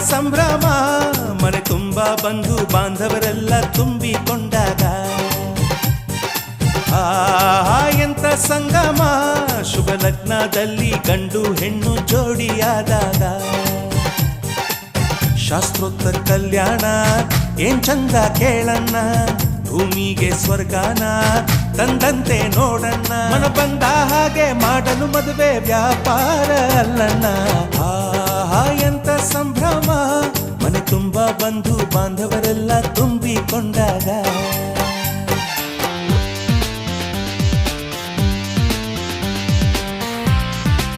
ಸಂಭ್ರಮ ಮನೆ ತುಂಬ ಬಂಧು ಬಾಂಧವರೆಲ್ಲ ತುಂಬಿಕೊಂಡಾಗ ಎಂತ ಸಂಗಮ ಶುಭ ಲಗ್ನದಲ್ಲಿ ಗಂಡು ಹೆಣ್ಣು ಜೋಡಿಯಾದಾಗ ಶಾಸ್ತ್ರೋತ್ತರ ಕಲ್ಯಾಣ ಏನ್ ಚಂದ ಕೇಳಣ್ಣ ಭೂಮಿಗೆ ಸ್ವರ್ಗಾನ ತಂದಂತೆ ನೋಡಣ್ಣ ಮನ ಬಂದ ಹಾಗೆ ಮಾಡಲು ಮದುವೆ ವ್ಯಾಪಾರ ಅಲ್ಲಣ್ಣ ಎಂತ ಸಂಭ್ರಮ ಮನೆ ತುಂಬ ಬಂಧು ಬಾಂಧವರೆಲ್ಲ ತುಂಬಿಕೊಂಡಾಗ